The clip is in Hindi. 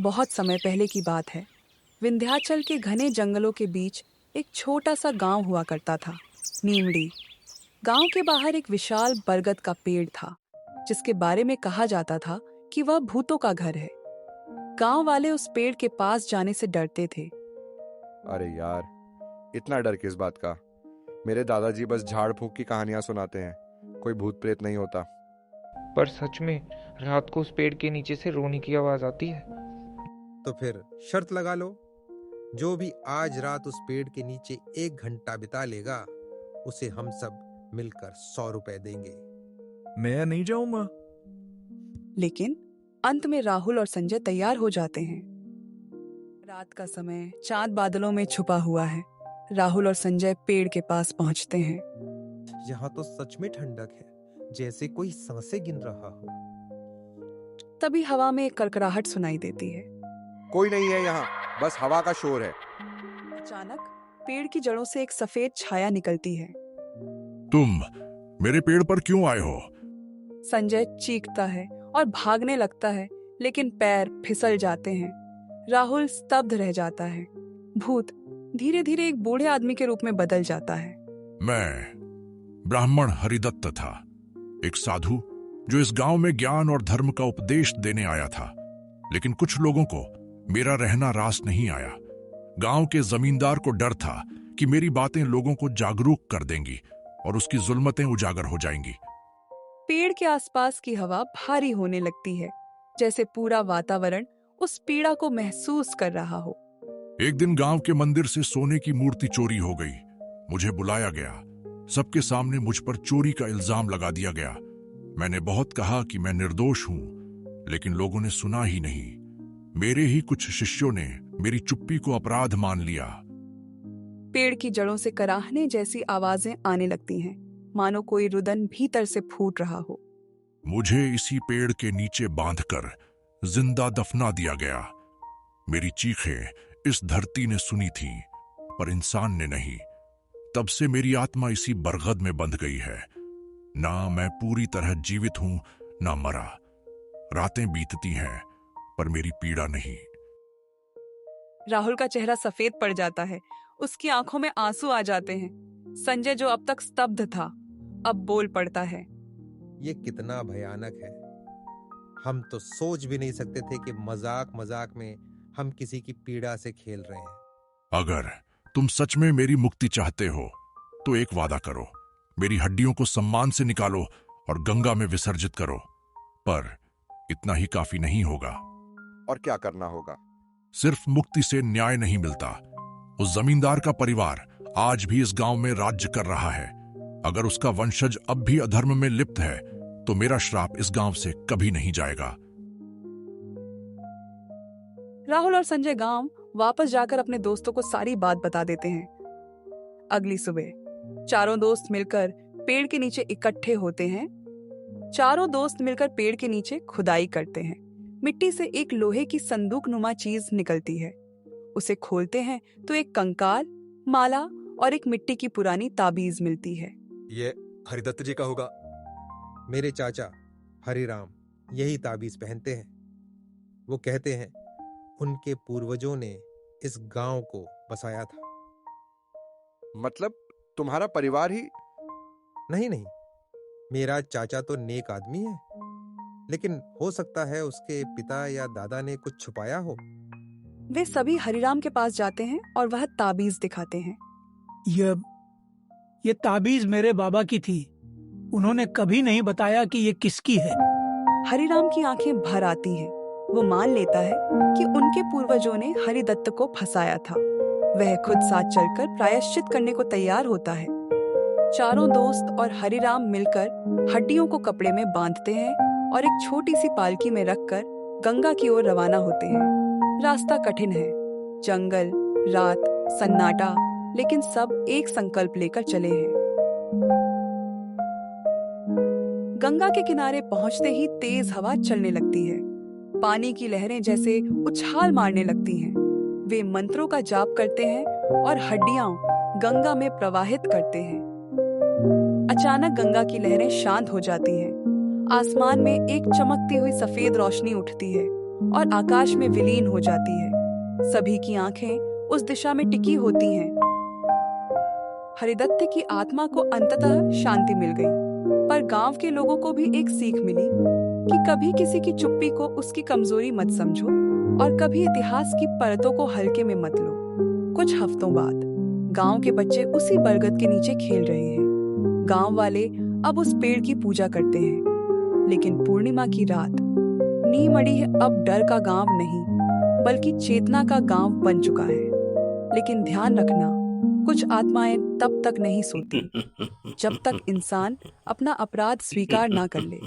बहुत समय पहले की बात है। विंध्याचल के घने जंगलों के बीच एक छोटा सा गांव हुआ करता था, नीमड़ी। गांव के बाहर एक विशाल बरगद का पेड़ था, जिसके बारे में कहा जाता था कि वह भूतों का घर है। गांव वाले उस पेड़ के पास जाने से डरते थे। अरे यार, इतना डर किस बात का? मेरे दादाजी बस झाड़ फूक की कहानियां सुनाते हैं, कोई भूत प्रेत नहीं होता। पर सच में रात को उस पेड़ के नीचे से रोने की आवाज आती है। तो फिर शर्त लगा लो, जो भी आज रात उस पेड़ के नीचे 1 घंटा बिता लेगा, उसे हम सब मिलकर 100 रुपए देंगे। मैं नहीं जाऊंगा। लेकिन अंत में राहुल और संजय तैयार हो जाते हैं। रात का समय, चांद बादलों में छुपा हुआ है। राहुल और संजय पेड़ के पास पहुंचते हैं। यहाँ तो सच में ठंडक है, जैसे कोई सांसें गिन रहा हो। तभी हवा में एक करकराहट सुनाई देती है। कोई नहीं है यहाँ, बस हवा का शोर है। अचानक पेड़ की जड़ों से एक सफेद छाया निकलती है। तुम मेरे पेड़ पर क्यों आए हो? संजय चीखता है और भागने लगता है, लेकिन पैर फिसल जाते हैं। राहुल स्तब्ध रह जाता है। भूत धीरे धीरे एक बूढ़े आदमी के रूप में बदल जाता है। मैं ब्राह्मण हरिदत्त था, एक साधु जो इस गांव में ज्ञान और धर्म का उपदेश देने आया था। लेकिन कुछ लोगों को मेरा रहना रास नहीं आया। गांव के जमींदार को डर था कि मेरी बातें लोगों को जागरूक कर देंगी और उसकी जुल्मतें उजागर हो जाएंगी। पेड़ के आसपास की हवा भारी होने लगती है, जैसे पूरा वातावरण उस पीड़ा को महसूस कर रहा हो। एक दिन गांव के मंदिर से सोने की मूर्ति चोरी हो गई। मुझे बुलाया गया। सबके सामने मुझ पर चोरी का इल्जाम लगा दिया गया। मैंने बहुत कहा कि मैं निर्दोष हूं, लेकिन लोगों ने सुना ही नहीं। मेरे ही कुछ शिष्यों ने मेरी चुप्पी को अपराध मान लिया। पेड़ की जड़ों से कराहने जैसी आवाजें आने लगती हैं, मानो कोई रुदन भीतर से फूट रहा हो। मुझे इसी पेड़ के नीचे बांधकर जिंदा दफना दिया गया। मेरी चीखें इस धरती ने सुनी थी, पर इंसान ने नहीं। तब से मेरी आत्मा इसी बरगद में बंध गई है। ना मैं पूरी तरह जीवित हूं, ना मरा। रातें बीतती हैं, पर मेरी पीड़ा नहीं। राहुल का चेहरा सफेद पड़ जाता है। उसकी आंखों में आंसू आ जाते हैं। संजय, जो अब तक स्तब्ध था, अब बोल पड़ता है। ये कितना भयानक है। हम तो सोच भी नहीं सकते थे कि मजाक मजाक में हम किसी की पीड़ा से खेल रहे हैं। अगर तुम सच में मेरी मुक्ति चाहते हो, तो एक वादा करो। मेरी हड्डियों को सम्मान से निकालो और गंगा में विसर्जित करो। पर इतना ही काफी नहीं होगा। और क्या करना होगा? सिर्फ मुक्ति से न्याय नहीं मिलता। उस जमींदार का परिवार आज भी इस गांव में राज्य कर रहा है। अगर उसका वंशज अब भी अधर्म में लिप्त है, तो मेरा श्राप इस गांव से कभी नहीं जाएगा। राहुल और संजय गांव वापस जाकर अपने दोस्तों को सारी बात बता देते हैं। अगली सुबह चारों दोस्त मिलकर पेड़ के नीचे इकट्ठे होते हैं। चारों दोस्त मिलकर पेड़ के नीचे खुदाई करते हैं। मिट्टी से एक लोहे की संदूक नुमा चीज निकलती है। उसे खोलते हैं तो एक कंकाल, माला और एक मिट्टी की पुरानी ताबीज मिलती है। ये हरिदत्त जी का होगा। मेरे चाचा हरिराम यही ताबीज पहनते हैं। वो कहते हैं उनके पूर्वजों ने इस गांव को बसाया था। मतलब तुम्हारा परिवार ही? नहीं नहीं, मेरा चाचा तो नेक आदमी है, लेकिन हो सकता है उसके पिता या दादा ने कुछ छुपाया हो। वे सभी हरिराम के पास जाते हैं और वह ताबीज दिखाते हैं। ये ताबीज मेरे बाबा की थी। उन्होंने कभी नहीं बताया कि ये किसकी है। हरिराम की आंखें भर आती हैं। वो मान लेता है कि उनके पूर्वजों ने हरिदत्त को फंसाया था। वह खुद साथ चलकर प्रायश्चित करने को तैयार होता है। चारों दोस्त और हरिराम मिलकर हड्डियों को कपड़े में बांधते हैं और एक छोटी सी पालकी में रखकर गंगा की ओर रवाना होते हैं। रास्ता कठिन है, जंगल, रात, सन्नाटा, लेकिन सब एक संकल्प लेकर चले हैं। गंगा के किनारे पहुंचते ही तेज हवा चलने लगती है। पानी की लहरें जैसे उछाल मारने लगती हैं। वे मंत्रों का जाप करते हैं और हड्डियां गंगा में प्रवाहित करते हैं। अचानक गंगा की लहरें शांत हो जाती हैं। आसमान में एक चमकती हुई सफेद रोशनी उठती है और आकाश में विलीन हो जाती है। सभी की आंखें उस दिशा में टिकी होती हैं। हरिदत्त की आत्मा को अंततः शांति मिल गई, पर गांव के लोगों को भी एक सीख मिली कि कभी किसी की चुप्पी को उसकी कमजोरी मत समझो और कभी इतिहास की परतों को हल्के में मत लो। कुछ हफ्तों बाद गांव के बच्चे उसी बरगद के नीचे खेल रहे हैं। गांव वाले अब उस पेड़ की पूजा करते हैं, लेकिन पूर्णिमा की रात नीम अड़ी अब डर का गांव नहीं, बल्कि चेतना का गांव बन चुका है। लेकिन ध्यान रखना, कुछ आत्माएं तब तक नहीं सोती जब तक इंसान अपना अपराध स्वीकार ना कर ले।